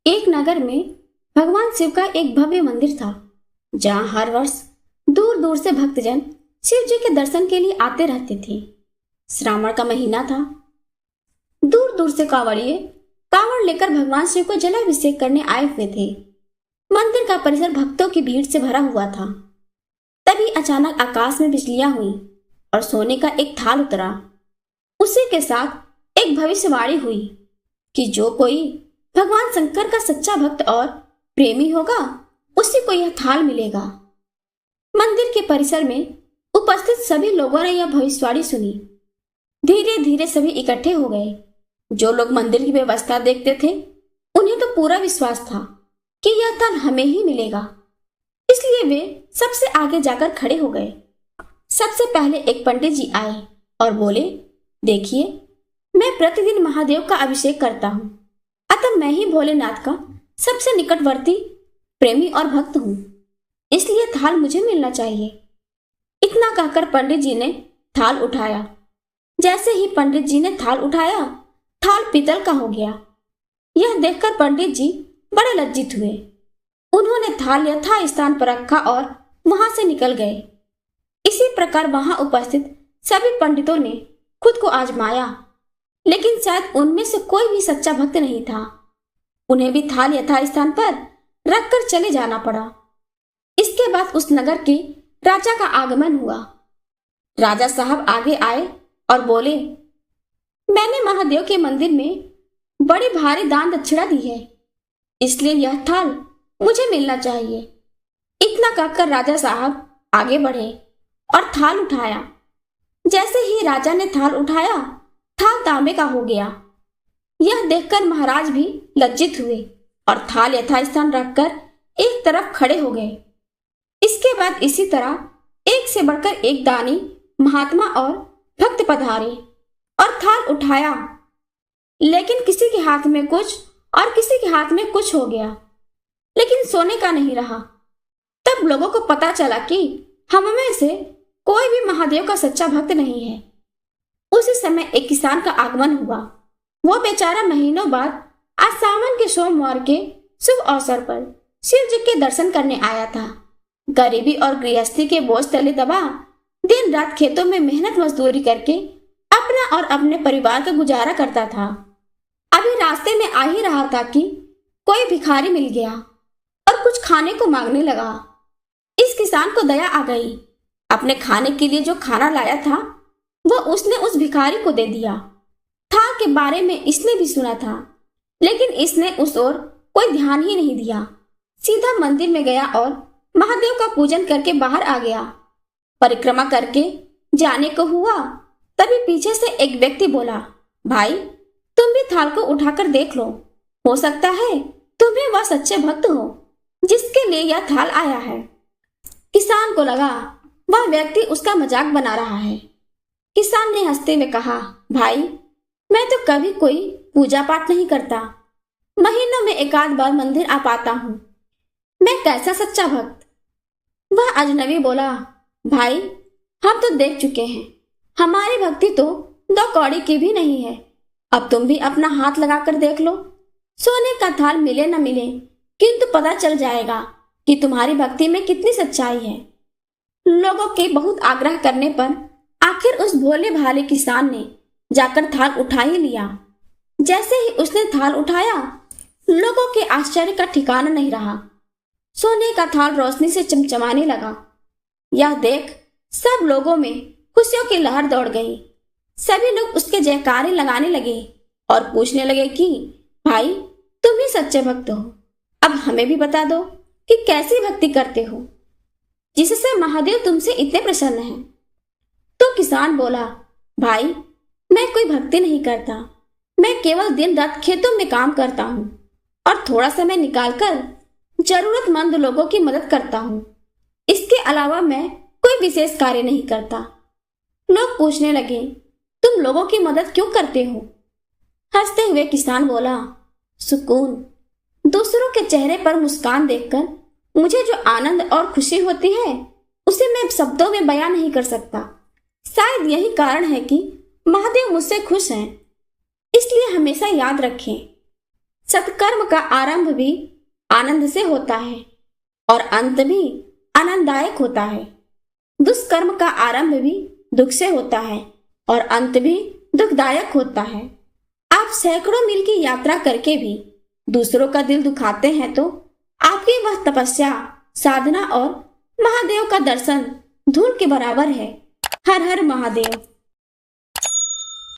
एक नगर में भगवान शिव का एक भव्य मंदिर था, जहाँ हर वर्ष दूर दूर से भक्तजन शिव जी के दर्शन के लिए आते रहते थे। श्रावण का महीना था। दूर दूर से कांवड़िए कांवड़ लेकर भगवान शिव को जलाभिषेक करने आए हुए थे। मंदिर का परिसर भक्तों की भीड़ से भरा हुआ था। तभी अचानक आकाश में बिजलियां हुई और सोने का एक थाल उतरा। उसी के साथ एक भविष्यवाणी हुई कि जो कोई भगवान शंकर का सच्चा भक्त और प्रेमी होगा, उसी को यह थाल मिलेगा। मंदिर के परिसर में उपस्थित सभी लोगों ने यह भविष्यवाणी सुनी। धीरे धीरे सभी इकट्ठे हो गए। जो लोग मंदिर की व्यवस्था देखते थे, उन्हें तो पूरा विश्वास था कि यह थाल हमें ही मिलेगा, इसलिए वे सबसे आगे जाकर खड़े हो गए। सबसे पहले एक पंडित जी आए और बोले, देखिए, मैं प्रतिदिन महादेव का अभिषेक करता हूँ, अतः मैं ही भोलेनाथ का सबसे निकटवर्ती प्रेमी और भक्त हूँ, इसलिए थाल मुझे मिलना चाहिए। इतना कहकर पंडित जी ने थाल उठाया। जैसे ही पंडित जी ने थाल उठाया, थाल पीतल का हो गया। यह देखकर पंडित जी बड़े लज्जित हुए। उन्होंने थाल यथा स्थान पर रखा और वहां से निकल गए। इसी प्रकार वहां उपस्थित सभी पंडितों ने खुद को आजमाया, लेकिन शायद उनमें से कोई भी सच्चा भक्त नहीं था। उन्हें भी थाल यथा स्थान पर रखकर चले जाना पड़ा। इसके बाद उस नगर के राजा का आगमन हुआ। राजा साहब आगे आए और बोले, मैंने महादेव के मंदिर में बड़ी भारी दान दक्षिणा दी है, इसलिए यह थाल मुझे मिलना चाहिए। इतना कहकर राजा साहब आगे बढ़े और थाल उठाया। जैसे ही राजा ने थाल उठाया, थाल तांबे का हो गया। यह देखकर महाराज भी लज्जित हुए और थाल यथास्थान रखकर एक तरफ खड़े हो गए। इसके बाद इसी तरह एक से बढ़कर एक दानी, महात्मा और भक्त पधारे और थाल उठाया, लेकिन किसी के हाथ में कुछ और किसी के हाथ में कुछ हो गया, लेकिन सोने का नहीं रहा। तब लोगों को पता चला कि हम में से कोई भी महादेव का सच्चा भक्त नहीं है। उसी समय एक किसान का आगमन हुआ। वो बेचारा महीनों बाद आज सावन के सोमवार के शुभ अवसर पर शिव जी के दर्शन करने आया था। गरीबी और गृहस्थी के बोझ तले दबा दिन रात खेतों में मेहनत मजदूरी करके अपना और अपने परिवार का गुजारा करता था। अभी रास्ते में आ ही रहा था कि कोई भिखारी मिल गया और कुछ खाने को मांगने लगा। इस किसान को दया आ गई। अपने खाने के लिए जो खाना लाया था, वह उसने उस भिखारी को दे दिया। थाल के बारे में इसने भी सुना था, लेकिन इसने उस ओर कोई ध्यान ही नहीं दिया। सीधा मंदिर में गया और महादेव का पूजन करके बाहर आ गया। परिक्रमा करके जाने को हुआ, तभी पीछे से एक व्यक्ति बोला, भाई, तुम भी थाल को उठाकर देख लो, हो सकता है तुम्हें वह सच्चे भक्त हो जिसके लिए यह थाल आया है। किसान को लगा वह व्यक्ति उसका मजाक बना रहा है। किसान ने हंसते हुए कहा, भाई, मैं तो कभी कोई पूजा पाठ नहीं करता, महीनों में एक आध बार मंदिर आ पाता हूँ, मैं कैसा सच्चा भक्त। वह अजनबी बोला, भाई, हम तो देख चुके हैं, हमारी भक्ति तो 2 कौड़ी की भी नहीं है। अब तुम भी अपना हाथ लगाकर देख लो, सोने का थाल मिले न मिले, किंतु पता चल जाएगा कि तुम्हारी भक्ति में कितनी सच्चाई है। लोगों के बहुत आग्रह करने पर आखिर उस भोले भाले किसान ने जाकर थाल उठा ही लिया। जैसे ही उसने थाल उठाया, लोगों के आश्चर्य का ठिकाना नहीं रहा। सोने का थाल रोशनी से चमचमाने लगा। यह देख सब लोगों में खुशियों की लहर दौड़ गई। सभी लोग उसके जयकारे लगाने लगे और पूछने लगे कि भाई, तुम ही सच्चे भक्त हो, अब हमें भी बता दो कि कैसी भक्ति करते हो जिससे महादेव तुमसे इतने प्रसन्न हैं। तो किसान बोला, भाई, मैं कोई भक्ति नहीं करता, मैं केवल दिन रात खेतों में काम करता हूँ और थोड़ा समय निकालकर जरूरतमंद लोगों की मदद करता हूँ। इसके अलावा मैं कोई विशेष कार्य नहीं करता। लोग पूछने लगे, तुम लोगों की मदद क्यों करते हो? हंसते हुए किसान बोला, सुकून। दूसरों के चेहरे पर मुस्कान देखकर मुझे जो आनंद और खुशी होती है, उसे मैं शब्दों में बयां नहीं कर सकता। शायद यही कारण है कि महादेव मुझसे खुश हैं, इसलिए हमेशा याद रखें, सत्कर्म का आरंभ भी आनंद से होता है और अंत भी आनंददायक होता है। दुष्कर्म का आरंभ भी दुख से होता है और अंत भी दुखदायक होता है। आप सैकड़ों मील की यात्रा करके भी दूसरों का दिल दुखाते हैं तो आपकी वह तपस्या, साधना और महादेव का दर्शन धूल के बराबर है। हर हर महादेव।